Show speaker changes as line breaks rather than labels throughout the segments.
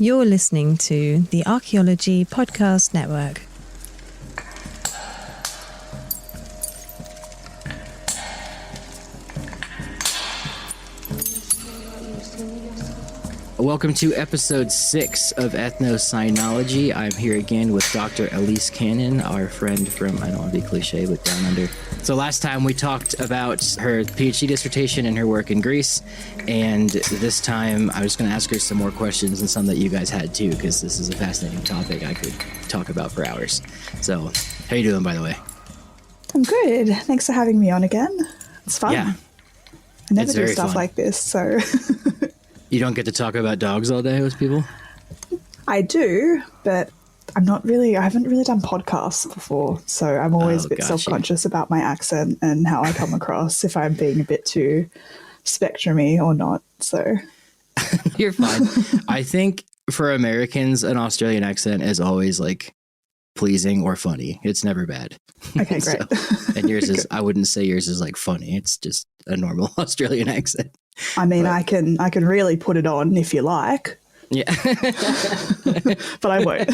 You're listening to the Archaeology Podcast Network.
Welcome to episode 6 of Ethnocynology. I'm here again with Dr. Alyce Cannon, our friend from, I don't want to be cliche, but down under. So last time we talked about her PhD dissertation and her work in Greece, and this time I was going to ask her some more questions and some that you guys had too, because this is a fascinating topic I could talk about for hours. So, how you doing, by the way?
I'm good. Thanks for having me on again. It's fun.
Yeah.
I never do stuff like this, so...
You don't get to talk about dogs all day with people?
I do, but I haven't really done podcasts before, so I'm always a bit self-conscious about my accent and how I come across, if I'm being a bit too spectrumy or not, so...
You're fine. I think for Americans, an Australian accent is always, like, pleasing or funny. It's never bad.
Okay, great.
And yours is, I wouldn't say yours is, like, funny. It's just a normal Australian accent.
I mean, I can really put it on if you like.
Yeah.
But I won't.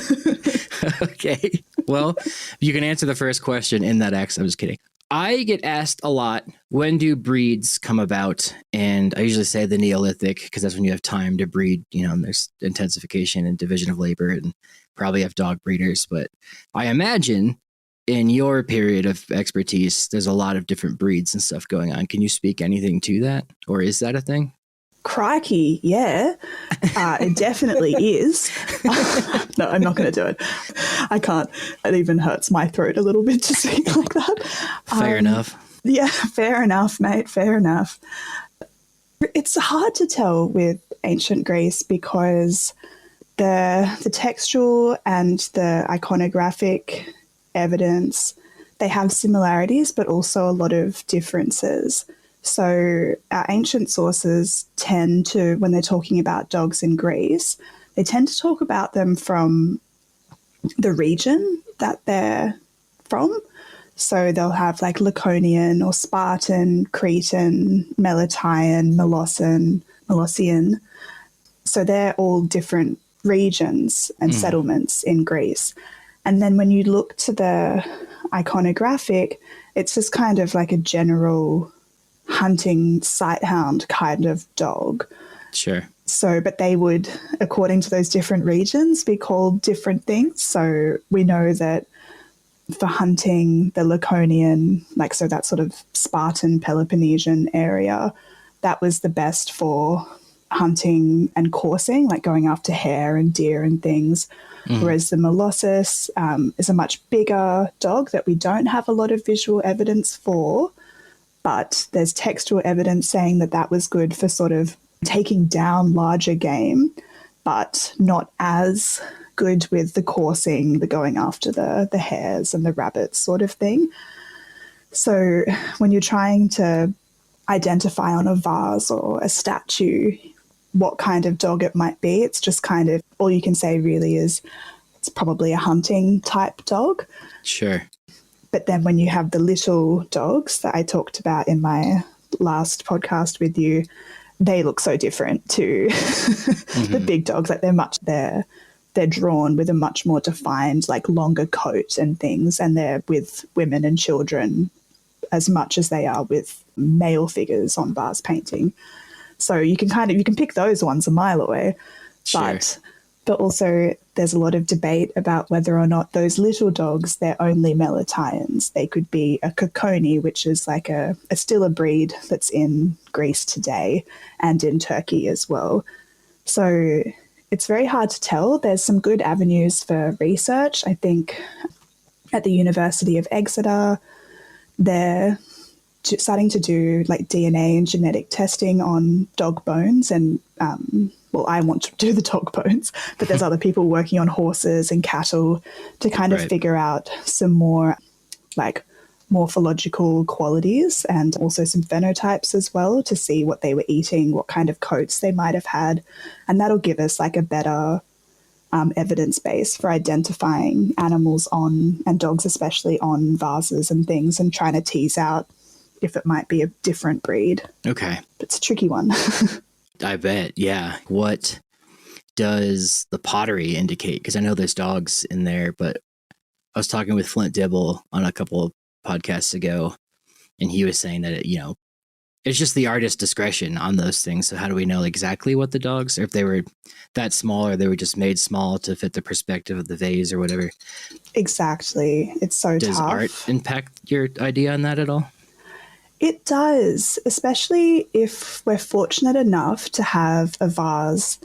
Okay. Well, you can answer the first question in that accent. I'm just kidding. I get asked a lot, when do breeds come about? And I usually say the Neolithic, because that's when you have time to breed, and there's intensification and division of labor and probably have dog breeders. But I imagine in your period of expertise, there's a lot of different breeds and stuff going on. Can you speak anything to that? Or is that a thing?
Crikey, yeah. It definitely is. No, I'm not going to do it. I can't. It even hurts my throat a little bit to speak like that.
Fair enough.
Yeah, fair enough, mate. Fair enough. It's hard to tell with ancient Greece because the textual and the iconographic evidence, they have similarities, but also a lot of differences. So our ancient sources tend to, when they're talking about dogs in Greece, they tend to talk about them from the region that they're from. So they'll have like Laconian or Spartan, Cretan, Meletian, Molossian. So they're all different regions and settlements in Greece. And then when you look to the iconographic, it's just kind of like a general hunting sighthound kind of dog.
Sure.
So, but they would, according to those different regions, be called different things. So we know that for hunting, the Laconian, so that sort of Spartan Peloponnesian area, that was the best for hunting and coursing, like going after hare and deer and things. Whereas the Molossus is a much bigger dog that we don't have a lot of visual evidence for, but there's textual evidence saying that that was good for sort of taking down larger game, but not as good with the coursing, the going after the hares and the rabbits sort of thing. So when you're trying to identify on a vase or a statue what kind of dog it might be, it's just kind of, all you can say really is it's probably a hunting type dog.
Sure.
But then when you have the little dogs that I talked about in my last podcast with you, they look so different to the big dogs. Like they're drawn with a much more defined, like longer coat and things, and they're with women and children as much as they are with male figures on vase painting. So you can pick those ones a mile away.
Sure.
But also there's a lot of debate about whether or not those little dogs, they're only Meletians. They could be a Kokoni, which is like still a breed that's in Greece today and in Turkey as well. So it's very hard to tell. There's some good avenues for research. I think at the University of Exeter, they're starting to do like DNA and genetic testing on dog bones and I want to do the dog bones, but there's other people working on horses and cattle to kind of figure out some more like morphological qualities and also some phenotypes as well to see what they were eating, what kind of coats they might have had. And that'll give us like a better evidence base for identifying animals on, and dogs especially, on vases and things, and trying to tease out if it might be a different breed.
Okay.
It's a tricky one.
I bet. Yeah. What does the pottery indicate? Because I know there's dogs in there, but I was talking with Flint Dibble on a couple of podcasts ago, and he was saying that it's just the artist's discretion on those things. So how do we know exactly what the dogs, or if they were that small, or they were just made small to fit the perspective of the vase or whatever?
Exactly. It's so
Does
tough.
art impact your idea on that at all?
It does, especially if we're fortunate enough to have a vase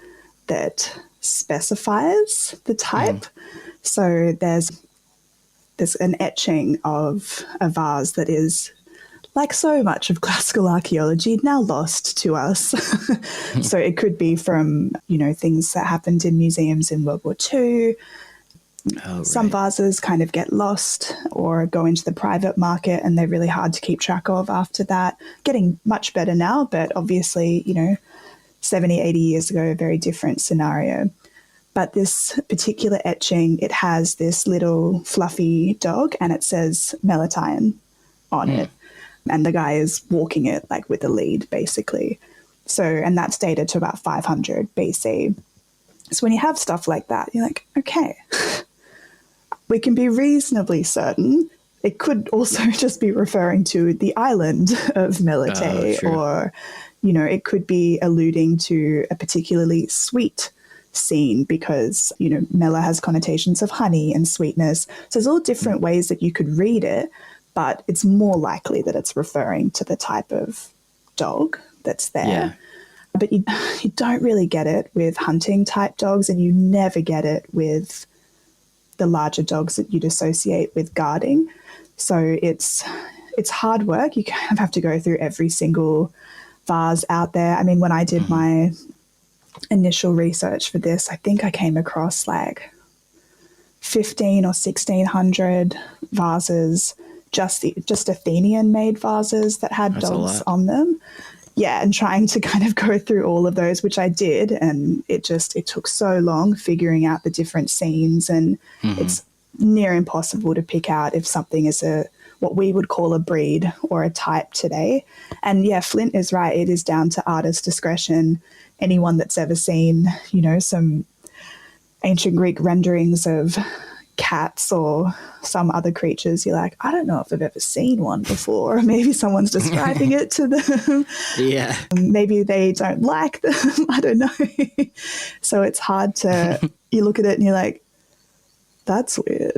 that specifies the type. So there's an etching of a vase that is, like so much of classical archaeology, now lost to us. So it could be from, things that happened in museums in World War II. Some vases kind of get lost or go into the private market, and they're really hard to keep track of after that. Getting much better now, but obviously, 70, 80 years ago, a very different scenario. But this particular etching, it has this little fluffy dog, and it says Melitine on it. And the guy is walking it like with a lead, basically. So, and that's dated to about 500 BC. So when you have stuff like that, you're like, okay, we can be reasonably certain. It could also just be referring to the island of Melite, or, it could be alluding to a particularly sweet scene because, Mela has connotations of honey and sweetness. So there's all different ways that you could read it, but it's more likely that it's referring to the type of dog that's there. Yeah. But you don't really get it with hunting type dogs, and you never get it with the larger dogs that you'd associate with guarding. So it's hard work. You kind of have to go through every single vase out there. I mean, when I did my initial research for this, I think I came across like 15 or 1600 vases, just Athenian-made vases that had dogs on them. Yeah, and trying to kind of go through all of those, which I did, and it took so long figuring out the different scenes, and it's near impossible to pick out if something is what we would call a breed or a type today. And yeah, Flint is right. It is down to artist discretion. Anyone that's ever seen, some ancient Greek renderings of cats or some other creatures, you're like, I don't know if I've ever seen one before. Maybe someone's describing it to them. Yeah. Maybe they don't like them. I don't know. So it's hard to, you look at it and you're like, that's weird.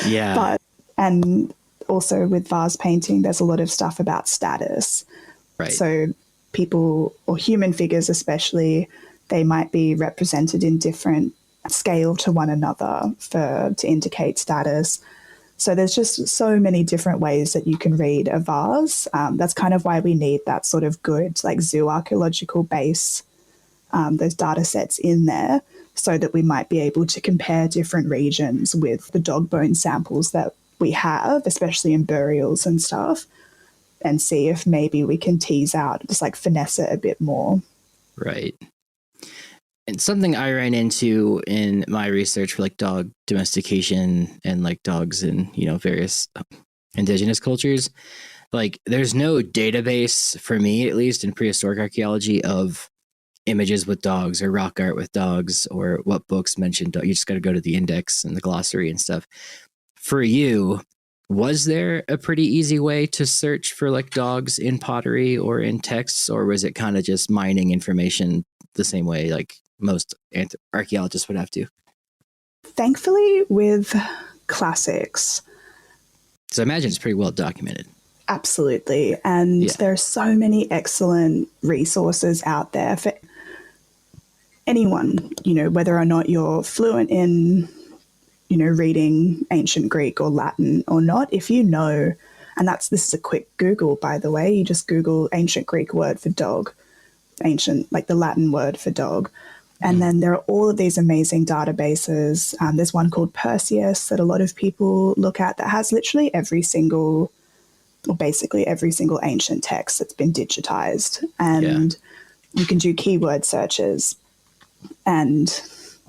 Yeah. And also with vase painting, there's a lot of stuff about status. Right. So people, or human figures especially, they might be represented in different scale to one another to indicate status. So there's just so many different ways that you can read a vase. That's kind of why we need that sort of good like zoo archaeological base, those data sets in there, so that we might be able to compare different regions with the dog bone samples that we have, especially in burials and stuff, and see if maybe we can tease out, just like finesse it a bit more.
Right. And something I ran into in my research for like dog domestication and like dogs in, various indigenous cultures, like there's no database for me, at least in prehistoric archaeology, of images with dogs or rock art with dogs or what books mentioned dogs. You just got to go to the index and the glossary and stuff. For you, was there a pretty easy way to search for like dogs in pottery or in texts, or was it kind of just mining information the same way like most archaeologists would have to?
Thankfully, with classics.
So I imagine it's pretty well documented.
Absolutely. And there are so many excellent resources out there for anyone, whether or not you're fluent in, reading ancient Greek or Latin or not. If you know, and this is a quick Google, by the way, you just Google ancient Greek word for dog, ancient, like the Latin word for dog. And then there are all of these amazing databases. There's one called Perseus that a lot of people look at that has literally basically every single ancient text that's been digitized. And you can do keyword searches, and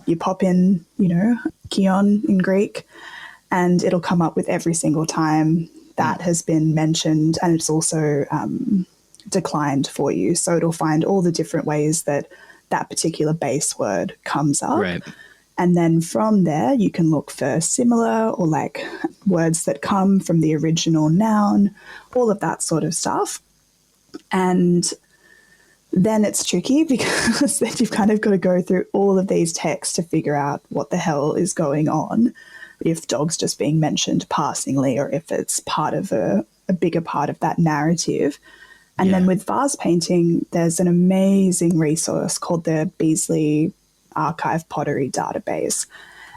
you pop in, Kion in Greek, and it'll come up with every single time that has been mentioned, and it's also declined for you. So it'll find all the different ways that that particular base word comes up.
Right.
And then from there, you can look for similar or like words that come from the original noun, all of that sort of stuff. And then it's tricky because then you've kind of got to go through all of these texts to figure out what the hell is going on, if dog's just being mentioned passingly or if it's part of a bigger part of that narrative. And then with vase painting, there's an amazing resource called the Beasley Archive Pottery Database.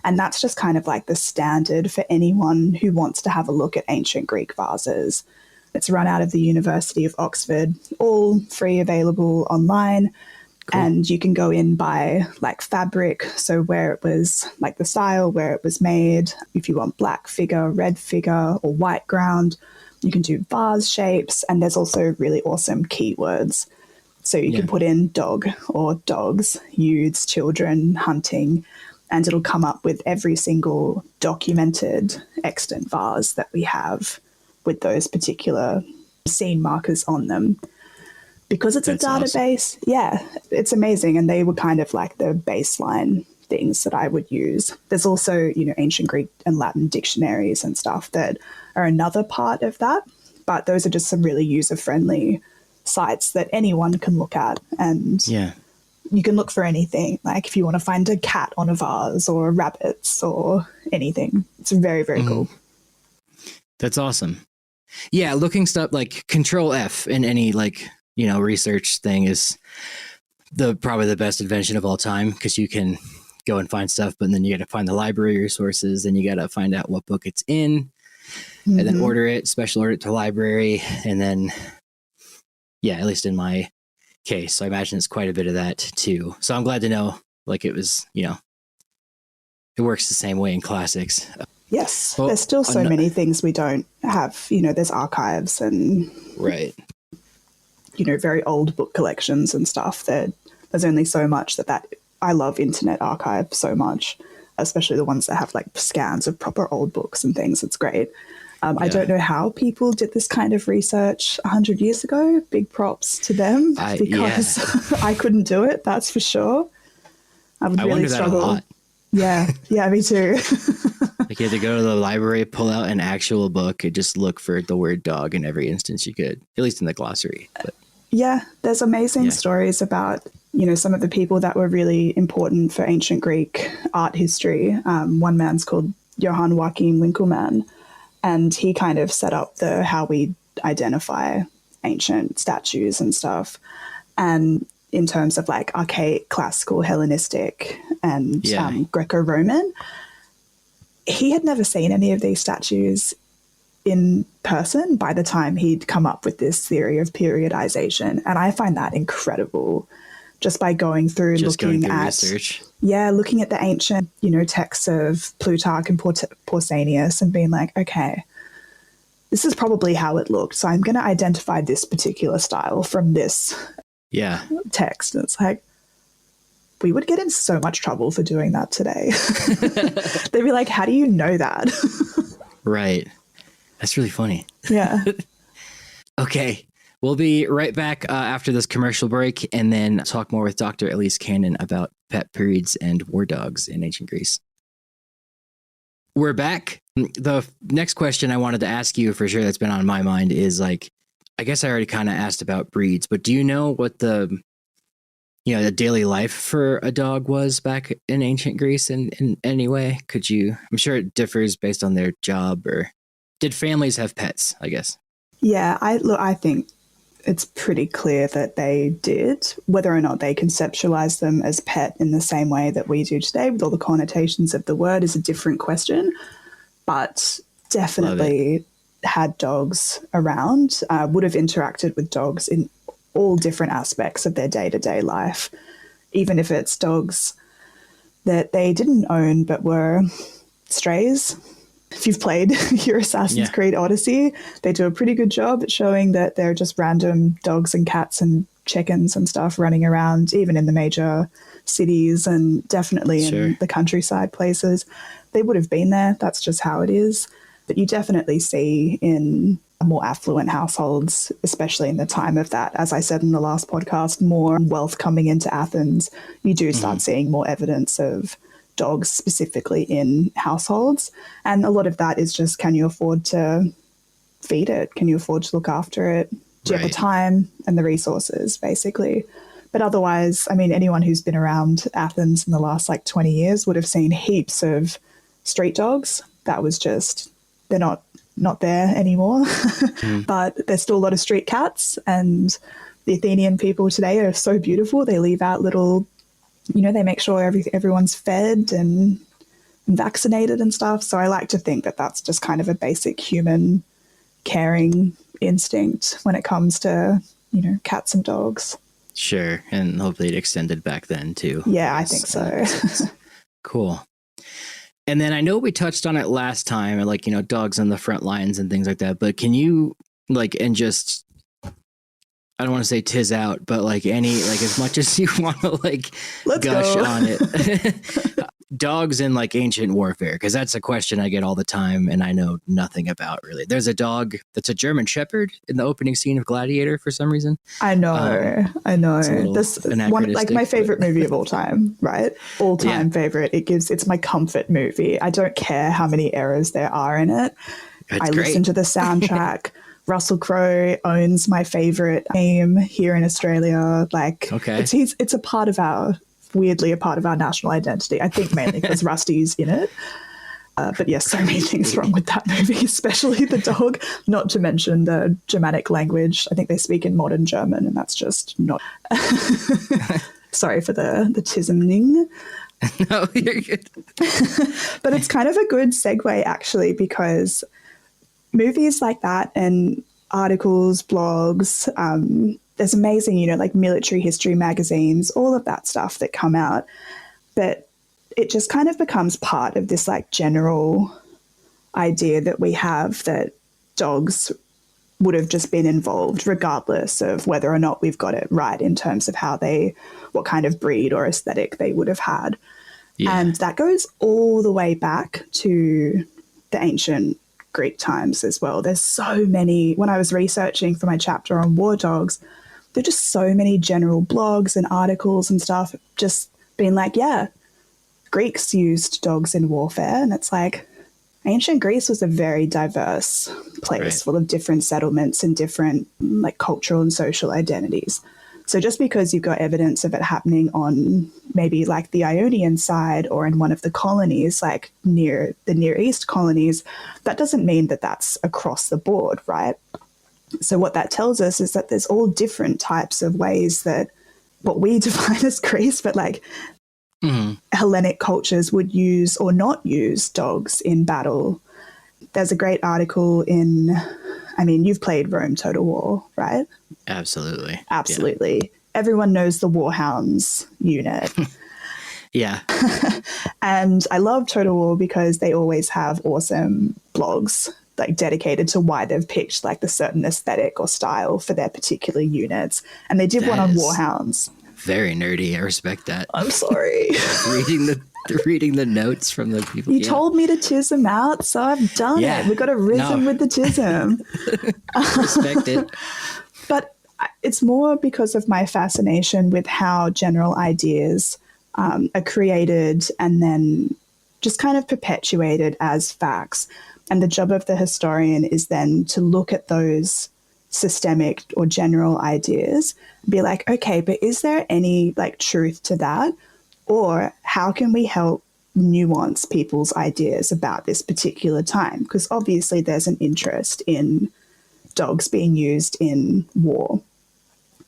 And that's just kind of like the standard for anyone who wants to have a look at ancient Greek vases. It's run out of the University of Oxford, all free, available online. Cool. And you can go in by like fabric, so where it was, like the style, where it was made. If you want black figure, red figure, or white ground, you can do vase shapes. And there's also really awesome keywords. So you can put in dog or dogs, youths, children, hunting, and it'll come up with every single documented extant vase that we have with those particular scene markers on them. Because it's That's a database, awesome. It's amazing. And they were kind of like the baseline things that I would use. There's also, ancient Greek and Latin dictionaries and stuff that are another part of that. But those are just some really user-friendly sites that anyone can look at. And you can look for anything. Like if you want to find a cat on a vase or rabbits or anything. It's very, very cool.
That's awesome. Yeah, looking stuff like Control F in any research thing is probably the best invention of all time, because you can go and find stuff, but then you got to find the library resources, and you got to find out what book it's in, and then order it, special order it to library, and then at least in my case, so I imagine it's quite a bit of that too. So I'm glad to know it was it works the same way in classics.
Yes, there's still so many things we don't have. There's archives and very old book collections and stuff that there's only so much that I love Internet Archive so much, especially the ones that have like scans of proper old books and things. It's great. I don't know how people did this kind of research 100 years ago. Big props to them because I couldn't do it. That's for sure. I would really struggle. That a lot. Yeah, me too.
You had to go to the library, pull out an actual book, and just look for the word dog in every instance you could, at least in the glossary. But.
Yeah, there's amazing stories about, some of the people that were really important for ancient Greek art history. One man's called Johann Joachim Winckelmann, and he kind of set up how we identify ancient statues and stuff. And in terms of like archaic, classical, Hellenistic, and Greco-Roman, he had never seen any of these statues in person by the time he'd come up with this theory of periodization. And I find that incredible, just by going through looking at research. Looking at the ancient, texts of Plutarch and Pausanias and being like, okay, this is probably how it looked. So I'm going to identify this particular style from this text. And it's like, we would get in so much trouble for doing that today. They'd be like, how do you know that?
Right. That's really funny.
Yeah.
Okay. We'll be right back after this commercial break, and then talk more with Dr. Alyce Cannon about pet periods and war dogs in ancient Greece. We're back. The next question I wanted to ask you for sure that's been on my mind is I guess I already kind of asked about breeds, but do you know what the daily life for a dog was back in ancient Greece in any way? I'm sure it differs based on their job, or did families have pets, I guess?
Yeah, I think it's pretty clear that they did. Whether or not they conceptualized them as pet in the same way that we do today with all the connotations of the word is a different question, but definitely had dogs around, would have interacted with dogs in all different aspects of their day-to-day life, even if it's dogs that they didn't own but were strays. If you've played your Assassin's Creed Odyssey, they do a pretty good job at showing that they're just random dogs and cats and chickens and stuff running around, even in the major cities and definitely in the countryside places. They would have been there. That's just how it is. But you definitely see in more affluent households, especially in the time of that. As I said in the last podcast, more wealth coming into Athens, you do start seeing more evidence of dogs specifically in households. And a lot of that is just, can you afford to feed it? Can you afford to look after it? Do you have the time and the resources, basically? But otherwise, I mean, anyone who's been around Athens in the last 20 years would have seen heaps of street dogs. That was just, they're not there anymore. But there's still a lot of street cats, and the Athenian people today are so beautiful. They leave out little, they make sure everyone's fed and vaccinated and stuff. So I like to think that that's just kind of a basic human caring instinct when it comes to, cats and dogs.
Sure. And hopefully it extended back then too.
Yeah, I think so.
Cool. And then I know we touched on it last time, dogs on the front lines and things like that, but can you and just, I don't want to say tiz out, but as much as you want to gush on it, dogs in ancient warfare, because that's a question I get all the time and I know nothing about really. There's a dog that's a German Shepherd in the opening scene of Gladiator for some reason.
I know. This one, my favorite movie of all time, right? All time favorite. It's my comfort movie. I don't care how many errors there are in it. I listen to the soundtrack. Russell Crowe owns my favorite game here in Australia. It's a part of our national identity. I think mainly because Rusty's in it. But yes, so many things wrong with that movie, especially the dog, not to mention the Germanic language. I think they speak in modern German, and that's just not... Sorry for the tisming.
No, you're good.
But it's kind of a good segue, actually, because movies like that and articles, blogs, there's amazing, military history magazines, all of that stuff that come out. But it just kind of becomes part of this general idea that we have that dogs would have just been involved regardless of whether or not we've got it right in terms of what kind of breed or aesthetic they would have had. Yeah. And that goes all the way back to the ancient Greek times as well. There's so many, when I was researching for my chapter on war dogs, there are just so many general blogs and articles and stuff just being Greeks used dogs in warfare. And it's ancient Greece was a very diverse place full of different settlements and different cultural and social identities. So just because you've got evidence of it happening on maybe the Ionian side or in one of the colonies, near the Near East colonies, that doesn't mean that that's across the board, right? So what that tells us is that there's all different types of ways that what we define as Greece, but Hellenic cultures would use or not use dogs in battle. There's a great article you've played Rome Total War, right?
Absolutely.
Yeah. Everyone knows the Warhounds unit.
Yeah.
And I love Total War because they always have awesome blogs dedicated to why they've picked the certain aesthetic or style for their particular units. And they did one on Warhounds.
Very nerdy. I respect that.
I'm sorry.
reading the notes from the people.
You told me to tism out, so I've done it. We've got a rhythm with the tism.
Respect it.
But it's more because of my fascination with how general ideas are created and then just kind of perpetuated as facts. And the job of the historian is then to look at those systemic or general ideas, be okay, but is there any truth to that? Or how can we help nuance people's ideas about this particular time? Because obviously there's an interest in dogs being used in war.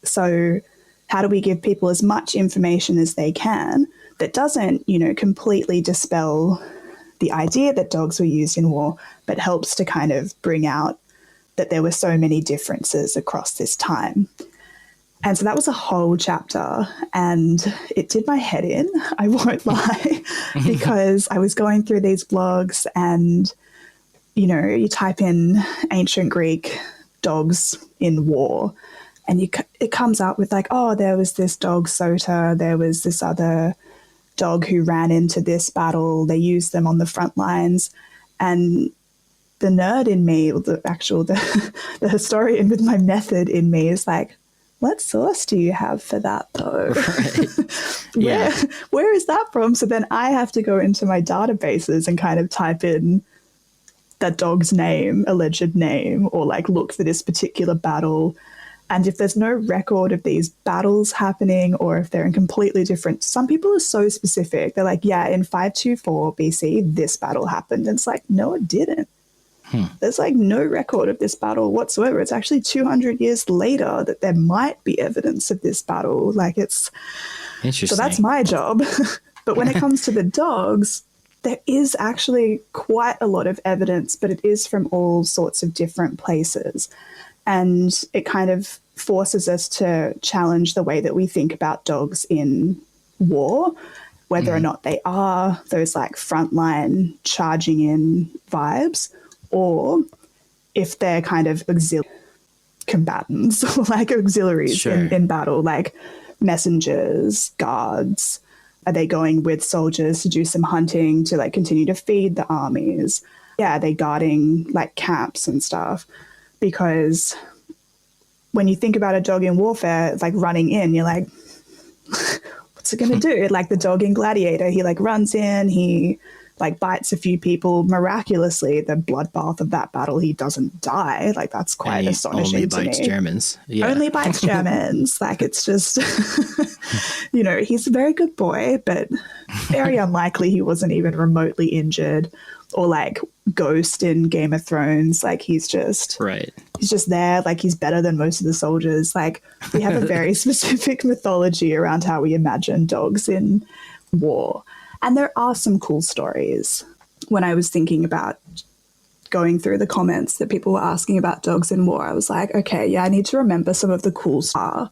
So how do we give people as much information as they can that doesn't, completely dispel the idea that dogs were used in war, but helps to kind of bring out that there were so many differences across this time? And so that was a whole chapter, and it did my head in, I won't lie, because I was going through these blogs and, you type in ancient Greek dogs in war, and it comes up with there was this dog Sota, there was this other dog who ran into this battle, they used them on the front lines. And the nerd in me, or the historian with my method in me is like, what source do you have for that though?
Right.
Where is that from? So then I have to go into my databases and kind of type in that dog's name, alleged name, or like look for this particular battle. And if there's no record of these battles happening, or if they're in completely different, some people are so specific. They're like, yeah, in 524 BC, this battle happened. And it's like, no, it didn't. There's like no record of this battle whatsoever. It's actually 200 years later that there might be evidence of this battle. Like it's,
Interesting.
so that's my job. But when it comes to the dogs, there is actually quite a lot of evidence, but it is from all sorts of different places. And it kind of forces us to challenge the way that we think about dogs in war, whether or not they are those like frontline charging in vibes, or if they're kind of combatants or like auxiliaries in battle, like messengers, guards. Are they going with soldiers to do some hunting to like continue to feed the armies? Yeah, are they guarding like camps and stuff? Because when you think about a dog in warfare, it's like running in, you're like, what's it going to do? Like the dog in Gladiator, he like runs in, he like bites a few people. Miraculously, the bloodbath of that battle, he doesn't die. Like that's quite astonishing to me.
Only bites Germans. Yeah.
Only bites Germans. Like it's just, you know, he's a very good boy, but very unlikely he wasn't even remotely injured. Or like Ghost in Game of Thrones, like he's just there, like he's better than most of the soldiers. Like we have a very specific mythology around how we imagine dogs in war. And there are some cool stories. When I was thinking about going through the comments that people were asking about dogs in war, I was like, okay, yeah, I need to remember some of the cool stuff.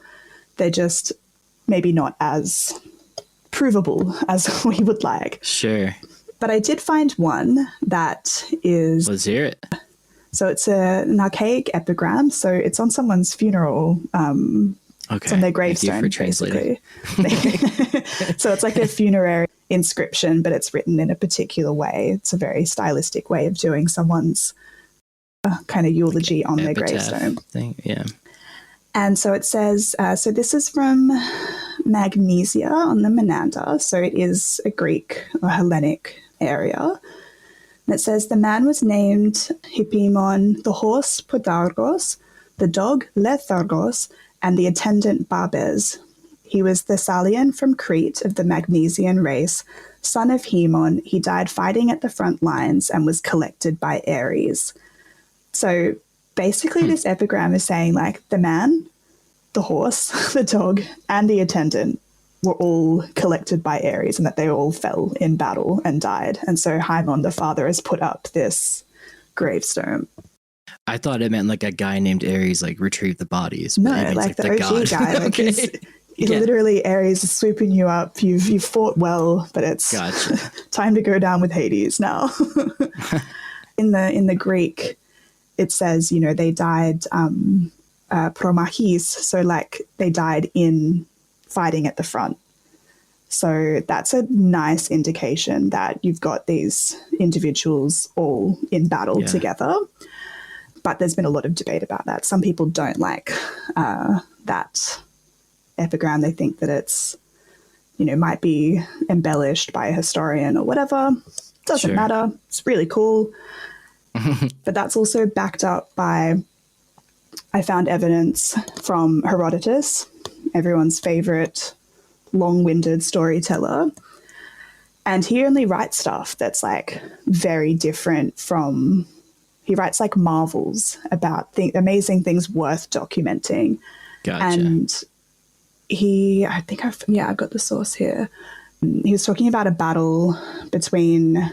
They're just maybe not as provable as we would like.
Sure.
But I did find one that is...
Let's hear it.
So it's an archaic epigram. So it's on someone's funeral. It's on their gravestone, basically. So it's like a funerary inscription, but it's written in a particular way. It's a very stylistic way of doing someone's kind of eulogy like on their gravestone.
Thing. Yeah.
And so it says, so this is from Magnesia on the Menander. So it is a Greek or Hellenic area. And it says, the man was named Hippimon, the horse Podargos, the dog Lethargos, and the attendant Babes. He was Thessalian from Crete of the Magnesian race, son of Haemon. He died fighting at the front lines and was collected by Ares. So basically this epigram is saying like the man, the horse, the dog, and the attendant were all collected by Ares and that they all fell in battle and died. And so Haemon, the father, has put up this gravestone.
I thought it meant like a guy named Ares like retrieved the bodies.
No, like the OG god. Guy. Like okay. He's literally Ares is swooping you up. You've fought well, but it's time to go down with Hades now. In the Greek, it says, you know, they died promachis, so like they died in fighting at the front. So that's a nice indication that you've got these individuals all in battle together. But there's been a lot of debate about that. Some people don't like that epigram. They think that it's, you know, might be embellished by a historian or whatever. Doesn't matter. It's really cool. But that's also backed up by, I found evidence from Herodotus, everyone's favorite long-winded storyteller. And he only writes stuff that's like very different from, he writes like marvels about amazing things worth documenting.
Gotcha.
And I've got the source here. He was talking about a battle between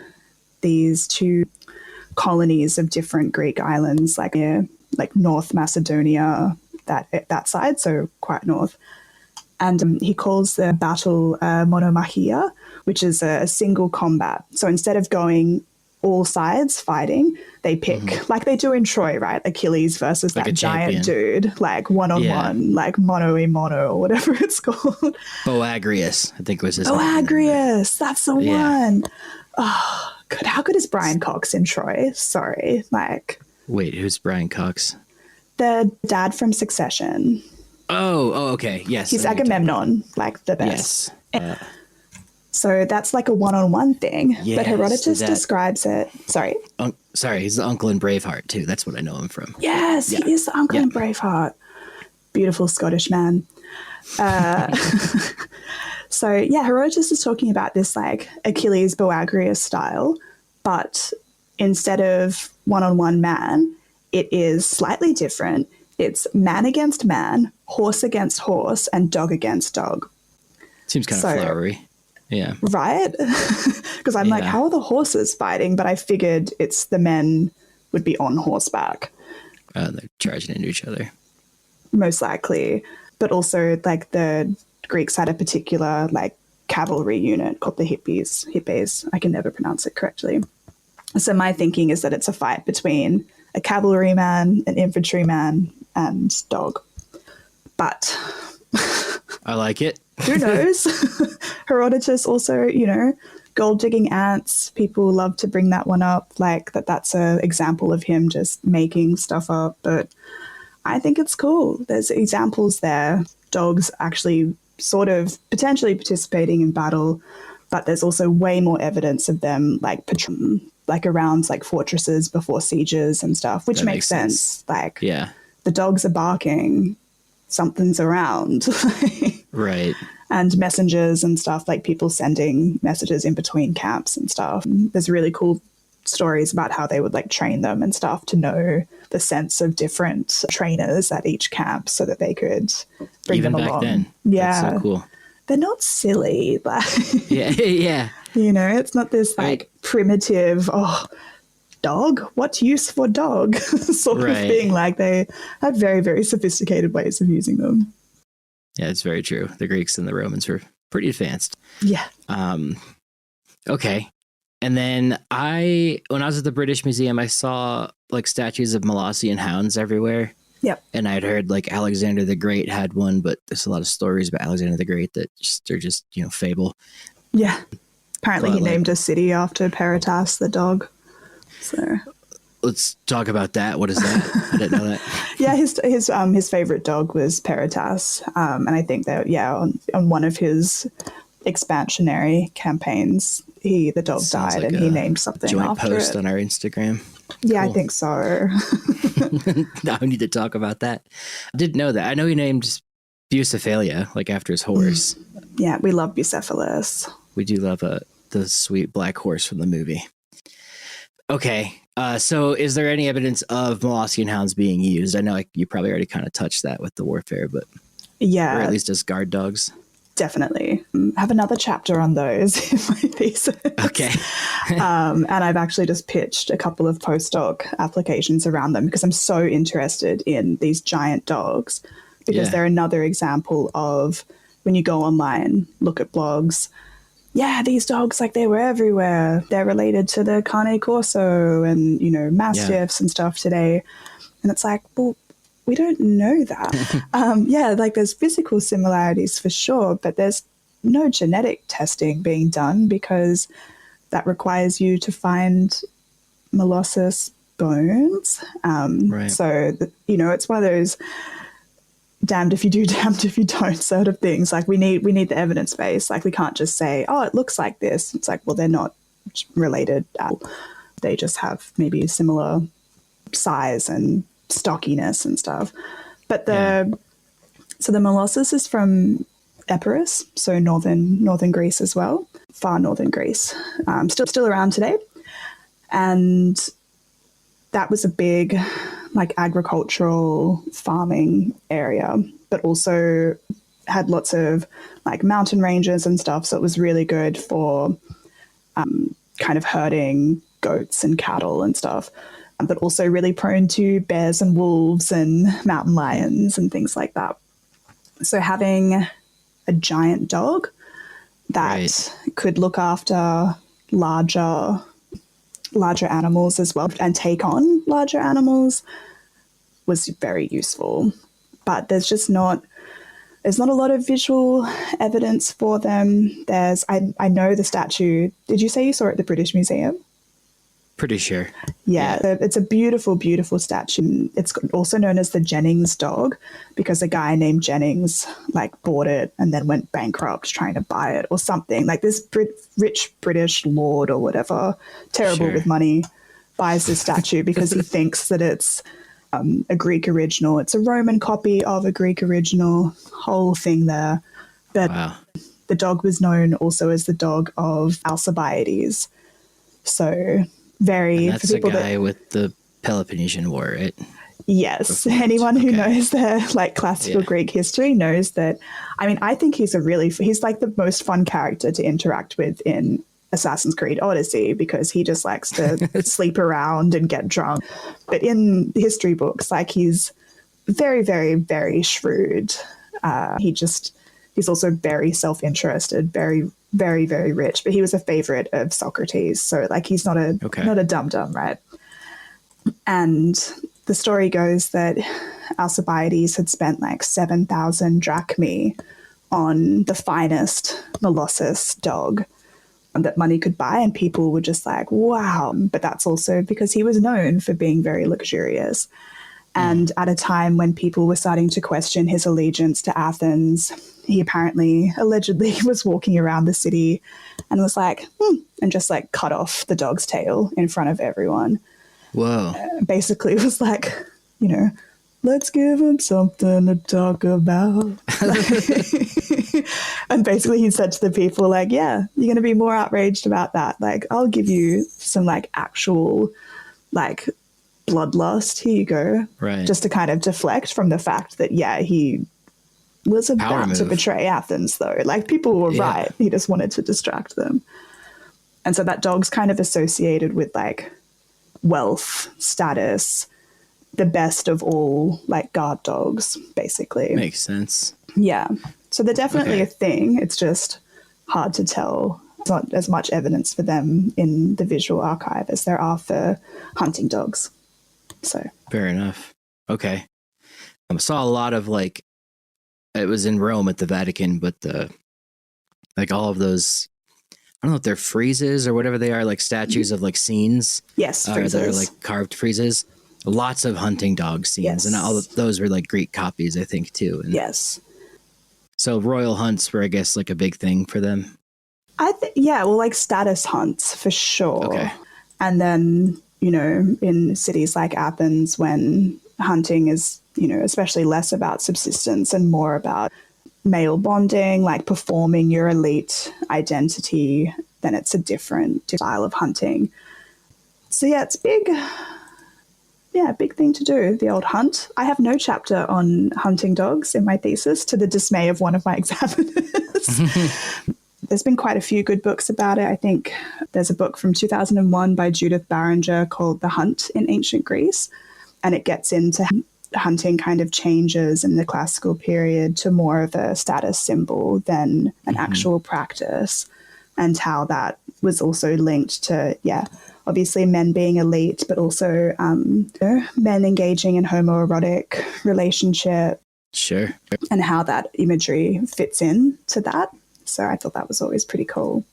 these two colonies of different Greek islands, like North Macedonia, that side, so quite north. And he calls the battle monomachia, which is a single combat. So instead of going all sides fighting, they pick, like they do in Troy, right? Achilles versus like that giant dude, like one-on-one, like mono-a-mono, or whatever it's called.
Boagrius, I think was his name.
Boagrius, that's the one. Oh, God, how good is Brian Cox in Troy? Sorry, like
Wait, who's Brian Cox?
the dad from Succession.
Oh, okay. Yes.
He's Agamemnon, like the best.
Yes.
So that's like a one-on-one thing.
Yes,
but Herodotus
that-
describes it. Sorry.
Sorry, he's the uncle in Braveheart too. That's what I know him from.
Yes, he is the uncle in Braveheart. Beautiful Scottish man. So yeah, Herodotus is talking about this like Achilles Boagrius style, but instead of one-on-one man, it is slightly different. It's man against man, horse against horse, and dog against dog.
Seems kind of flowery. Yeah.
Right? Because I'm like, how are the horses fighting? But I figured it's the men would be on horseback.
They're charging into each other.
Most likely. But also like the Greeks had a particular like cavalry unit called the Hippes. I can never pronounce it correctly. So my thinking is that it's a fight between a cavalryman, an infantryman, and dog. But
I like it.
who knows? Herodotus also, gold digging ants. People love to bring that one up, like that's a example of him just making stuff up. But I think it's cool. There's examples there. Dogs actually sort of potentially participating in battle, but there's also way more evidence of them like around like fortresses before sieges and stuff, which makes sense. Like, the dogs are barking, something's around.
Right.
And messengers and stuff, like people sending messages in between camps and stuff. There's really cool stories about how they would like train them and stuff to know the sense of different trainers at each camp so that they could bring
Even
them
back
along.
then.
Yeah.
That's so cool.
They're not silly. Like,
Yeah.
It's not this like primitive, dog? What use for dog? sort of thing. Like they had very, very sophisticated ways of using them.
Yeah, it's very true. The Greeks and the Romans were pretty advanced.
Yeah.
Okay. And then when I was at the British Museum, I saw like statues of Molossian hounds everywhere.
Yep.
And I'd heard like Alexander the Great had one, but there's a lot of stories about Alexander the Great that are just, fable.
Yeah. Apparently he named a city after Peritas, the dog. So
let's talk about that. What is that? I didn't know that.
Yeah, his favorite dog was Peritas. And I think that, on one of his expansionary campaigns, the dog died, like, and he named something
joint
after
post
it.
on our Instagram.
Yeah,
Cool.
I think so.
Now we need to talk about that. I didn't know that. I know he named Bucephalia, like after his horse.
Yeah, we love Bucephalus.
We do love the sweet black horse from the movie. Okay, so is there any evidence of Molossian hounds being used? I know you probably already kind of touched that with the warfare, but
yeah,
or at least as guard dogs.
Definitely. Have another chapter on those in my thesis.
Okay.
And I've actually just pitched a couple of postdoc applications around them because I'm so interested in these giant dogs, because they're another example of when you go online, look at blogs. Yeah, these dogs, like they were everywhere. They're related to the Cane Corso and, Mastiffs and stuff today. And it's like, well, we don't know that. Like there's physical similarities for sure, but there's no genetic testing being done because that requires you to find Molossus bones.
Right.
So, it's one of those damned if you do, damned if you don't sort of things. Like we need the evidence base. Like we can't just say, oh, it looks like this. It's like, well, they're not related at all. They just have maybe similar size and stockiness and stuff. But the Molossus is from Epirus, so northern Greece as well, far northern Greece, still around today. And that was a big like agricultural farming area, but also had lots of like mountain ranges and stuff. So it was really good for kind of herding goats and cattle and stuff, but also really prone to bears and wolves and mountain lions and things like that. So having a giant dog that could look after larger animals as well and take on larger animals was very useful. But there's not a lot of visual evidence for them. I know the statue. Did you say you saw it at the British Museum?
Pretty sure.
Yeah, it's a beautiful, beautiful statue. It's also known as the Jennings dog because a guy named Jennings like bought it and then went bankrupt trying to buy it or something. Like this rich British lord or whatever, terrible with money, buys this statue because he thinks that it's a Greek original. It's a Roman copy of a Greek original, whole thing there. But the dog was known also as the dog of Alcibiades. So very...
And that's the guy with the Peloponnesian War, right?
Yes. Anyone who knows their like classical Greek history knows that. I mean, I think he's like the most fun character to interact with in Assassin's Creed Odyssey because he just likes to sleep around and get drunk. But in the history books, like he's very, very, very shrewd. He's also very self-interested, very, very, very rich. But he was a favorite of Socrates, so like he's not a dum-dum, right? And the story goes that Alcibiades had spent like 7,000 drachmae on the finest Molossus dog that money could buy, and people were just like, wow. But that's also because he was known for being very luxurious. And at a time when people were starting to question his allegiance to Athens, he allegedly was walking around the city and was like, and just like cut off the dog's tail in front of everyone.
Whoa.
Basically it was like, let's give him something to talk about. And basically he said to the people like, yeah, you're going to be more outraged about that. Like, I'll give you some like actual like bloodlust. Here you go.
Right.
Just to kind of deflect from the fact that, he was about to betray Athens, though. Like, people were right. He just wanted to distract them. And so that dog's kind of associated with like wealth, status, the best of all like guard dogs, basically.
Makes sense.
Yeah. So they're definitely a thing. It's just hard to tell. There's not as much evidence for them in the visual archive as there are for hunting dogs. So
fair enough. Okay. I saw a lot of like, it was in Rome at the Vatican, but like all of those, I don't know if they're friezes or whatever they are, like statues of like scenes.
Yes, friezes.
That are like carved friezes. Lots of hunting dog scenes, and all of those were like Greek copies, I think, too. And
yes.
So royal hunts were, I guess, like a big thing for them.
Like status hunts for sure.
Okay.
And then, in cities like Athens, when hunting is, especially less about subsistence and more about male bonding, like performing your elite identity, then it's a different style of hunting. So it's big. Yeah, big thing to do, the old hunt. I have no chapter on hunting dogs in my thesis, to the dismay of one of my examiners. There's been quite a few good books about it. I think there's a book from 2001 by Judith Barringer called The Hunt in Ancient Greece, and it gets into hunting kind of changes in the classical period to more of a status symbol than an actual practice, and how that was also linked to, obviously men being elite, but also men engaging in homoerotic relationship.
Sure.
And how that imagery fits in to that. So I thought that was always pretty cool.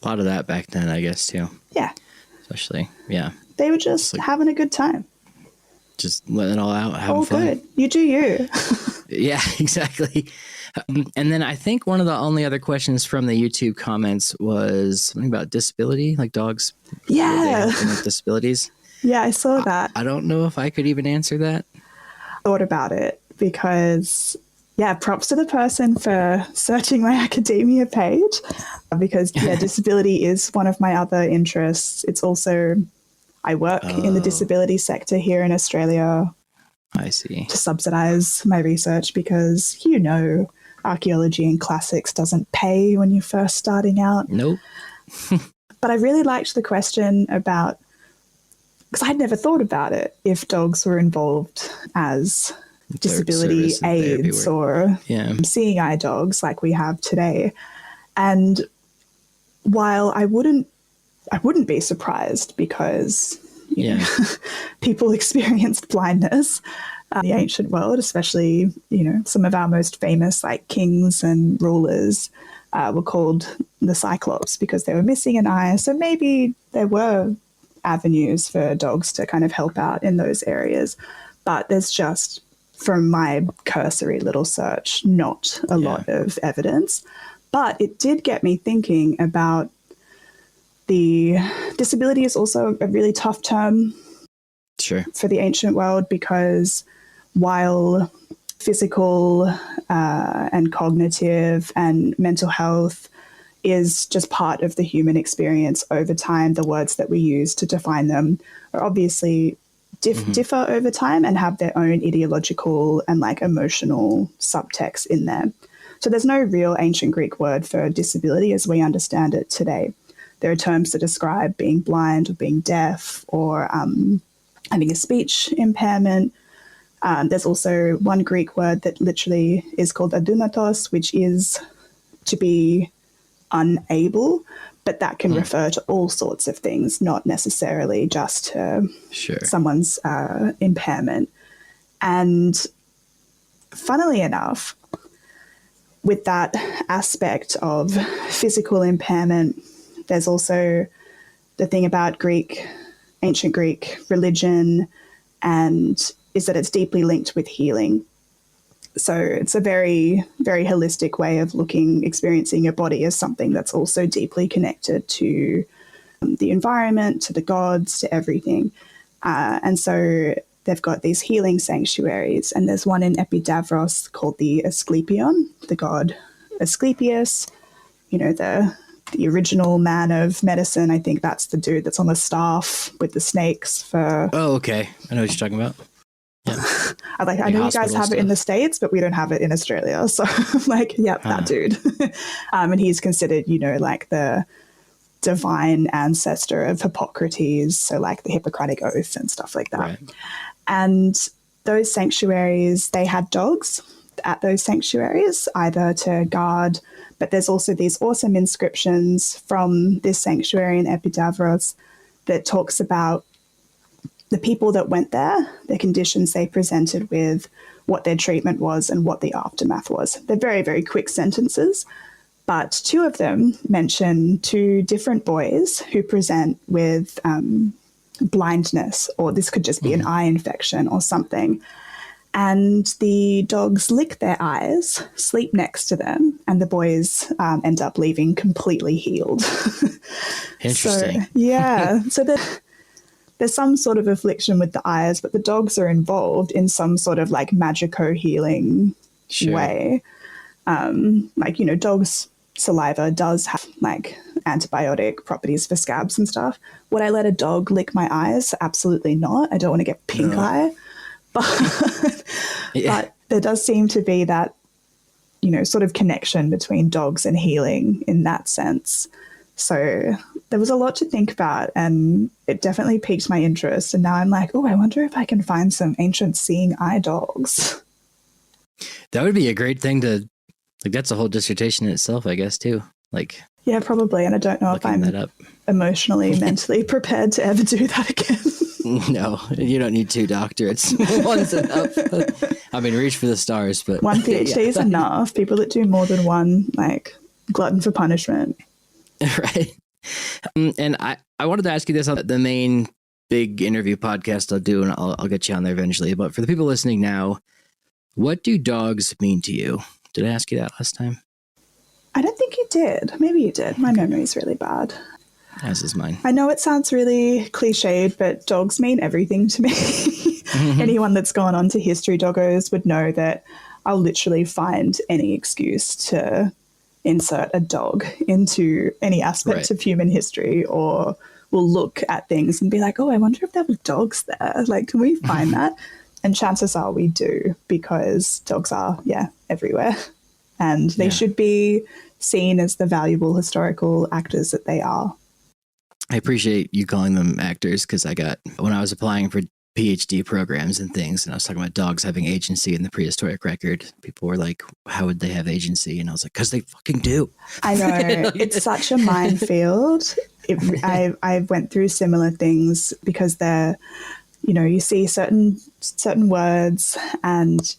A lot of that back then, I guess, too.
Yeah.
Especially, yeah.
They were just like, having a good time.
Just letting it all out, having
all
fun.
Good. You do you.
Yeah, exactly. And then I think one of the only other questions from the YouTube comments was something about disability, like dogs.
Yeah.
With disabilities.
Yeah, I saw that.
I don't know if I could even answer that.
Thought about it because, props to the person for searching my academia page, because disability is one of my other interests. It's also, I work in the disability sector here in Australia.
I see.
To subsidize my research because, archaeology and classics doesn't pay when you're first starting out.
Nope.
But I really liked the question about, because I'd never thought about it, if dogs were involved as disability aids or seeing eye dogs like we have today. And while I wouldn't be surprised because people experienced blindness in the ancient world, especially, some of our most famous like kings and rulers were called the Cyclops because they were missing an eye. So maybe there were avenues for dogs to kind of help out in those areas. But there's just, from my cursory little search, not a lot of evidence. But it did get me thinking about the disability is also a really tough term for the ancient world, because while physical and cognitive and mental health is just part of the human experience over time, the words that we use to define them are obviously differ over time and have their own ideological and like emotional subtext in there. So there's no real ancient Greek word for disability as we understand it today. There are terms to describe being blind or being deaf or having a speech impairment. There's also one Greek word that literally is called adunatos, which is to be unable, but that can refer to all sorts of things, not necessarily just to someone's impairment. And funnily enough, with that aspect of physical impairment, there's also the thing about ancient Greek religion, and is that it's deeply linked with healing. So it's a very, very holistic way of experiencing your body as something that's also deeply connected to the environment, to the gods, to everything. And so they've got these healing sanctuaries, and there's one in Epidavros called the Asclepion, the god Asclepius, the original man of medicine. I think that's the dude that's on the staff with the snakes for... Oh,
okay. I know what you're talking about. Yeah.
I know you guys have it in the States, but we don't have it in Australia. So I'm like, yep, that dude. And he's considered, like the divine ancestor of Hippocrates. So like the Hippocratic Oath and stuff like that. Right. And those sanctuaries, they had dogs at those sanctuaries, either to guard, but there's also these awesome inscriptions from this sanctuary in Epidavros that talks about the people that went there, the conditions they presented with, what their treatment was, and what the aftermath was. They're very, very quick sentences, but two of them mention two different boys who present with blindness, or this could just be an eye infection or something. And the dogs lick their eyes, sleep next to them, and the boys end up leaving completely healed.
Interesting.
So there's some sort of affliction with the eyes, but the dogs are involved in some sort of like magico-healing way. Dogs' saliva does have like antibiotic properties for scabs and stuff. Would I let a dog lick my eyes? Absolutely not. I don't want to get pink eye. But, but there does seem to be that, sort of connection between dogs and healing in that sense. So there was a lot to think about, and it definitely piqued my interest. And now I'm like, I wonder if I can find some ancient seeing eye dogs.
That would be a great thing to, that's a whole dissertation in itself, I guess, too.
Yeah, probably. And I don't know if I'm emotionally, mentally prepared to ever do that again.
No, you don't need two doctorates. One's enough. I mean, reach for the stars, but...
One PhD is enough. People that do more than one, glutton for punishment.
Right. And I wanted to ask you this on the main big interview podcast I'll do, and I'll get you on there eventually. But for the people listening now, what do dogs mean to you? Did I ask you that last time?
I don't think you did. Maybe you did. My memory is really bad.
As is mine.
I know it sounds really cliched, but dogs mean everything to me. Anyone that's gone on to History Doggos would know that I'll literally find any excuse to insert a dog into any aspect of human history, or will look at things and be like, I wonder if there were dogs there. Can we find that? And chances are we do, because dogs are, everywhere. And they should be seen as the valuable historical actors that they are.
I appreciate you calling them actors, because when I was applying for PhD programs and things, and I was talking about dogs having agency in the prehistoric record, people were like, how would they have agency? And I was like, because they fucking do.
I know. It's such a minefield. I went through similar things, because you see certain words, and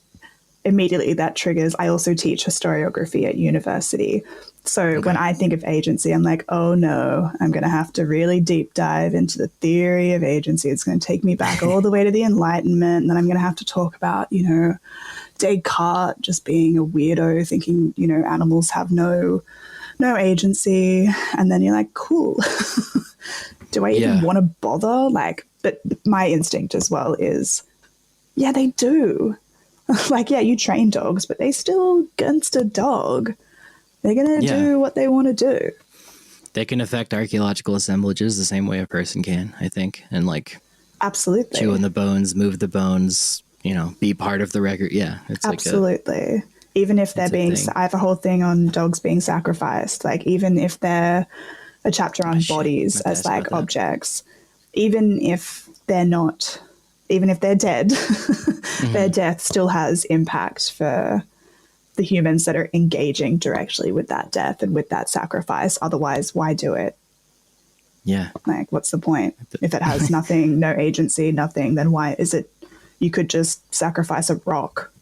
immediately that triggers. I also teach historiography at university, So when I think of agency, I'm like, oh no, I'm going to have to really deep dive into the theory of agency. It's going to take me back all the way to the Enlightenment. And then I'm going to have to talk about, Descartes just being a weirdo, thinking, animals have no agency. And then you're like, cool. Do I even want to bother? But my instinct as well is, yeah, they do. You train dogs, but they still against a dog. They're going to do what they want to do.
They can affect archaeological assemblages the same way a person can, I think. And
absolutely.
Chew on the bones, move the bones, be part of the record. Yeah. It's
absolutely. Even if they're I have a whole thing on dogs being sacrificed. Even if they're a chapter on bodies as objects, even if they're not, even if they're dead, their death still has impact for the humans that are engaging directly with that death and with that sacrifice. Otherwise, why do it?
Yeah.
What's the point? If it has nothing, no agency, nothing, then why is it? You could just sacrifice a rock.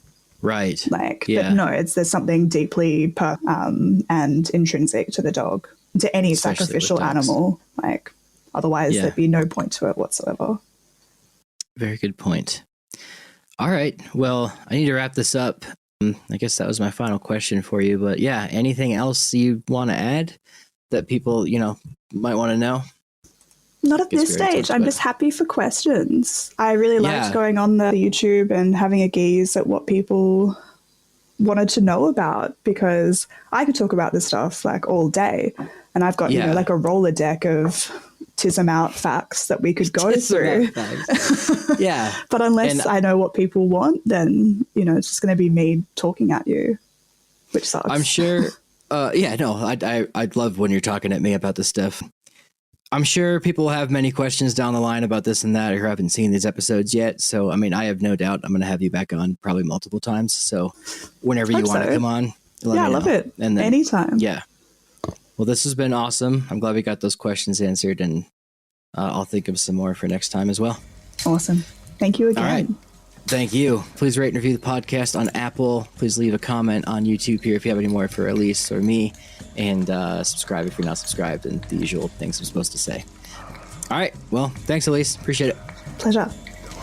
Right.
But no, there's something deeply and intrinsic to the dog, to any
Especially
sacrificial animal. Otherwise, there'd be no point to it whatsoever.
Very good point. All right. Well, I need to wrap this up. I guess that was my final question for you. But yeah, anything else you want to add that people, might want to know?
Not at this stage. I'm just happy for questions. I really liked going on the YouTube and having a gaze at what people wanted to know about, because I could talk about this stuff all day. And I've got, a Rolodeck of tism out facts that we could go through.
Yeah.
But unless I know what people want, then, it's just going to be me talking at you, which sucks.
I'm sure. I'd love when you're talking at me about this stuff. I'm sure people have many questions down the line about this and that, or haven't seen these episodes yet. So, I have no doubt I'm going to have you back on probably multiple times. So whenever you want to come on, let me know.
I love it. And then, anytime.
Yeah. Well, this has been awesome. I'm glad we got those questions answered, and I'll think of some more for next time as well.
Awesome. Thank you again.
All right. Thank you. Please rate and review the podcast on Apple. Please leave a comment on YouTube here if you have any more for Alyce or me. And subscribe if you're not subscribed, and the usual things I'm supposed to say. All right. Well, thanks, Alyce. Appreciate it.
Pleasure.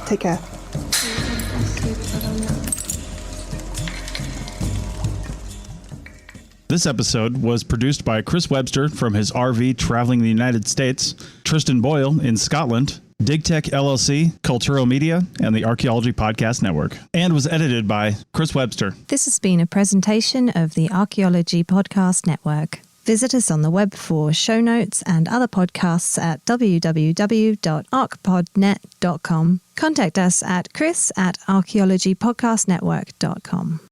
Take care.
This episode was produced by Chris Webster from his RV traveling the United States, Tristan Boyle in Scotland, DigTech LLC, Cultural Media, and the Archaeology Podcast Network, and was edited by Chris Webster.
This has been a presentation of the Archaeology Podcast Network. Visit us on the web for show notes and other podcasts at www.archpodnet.com. Contact us at chris@archaeologypodcastnetwork.com.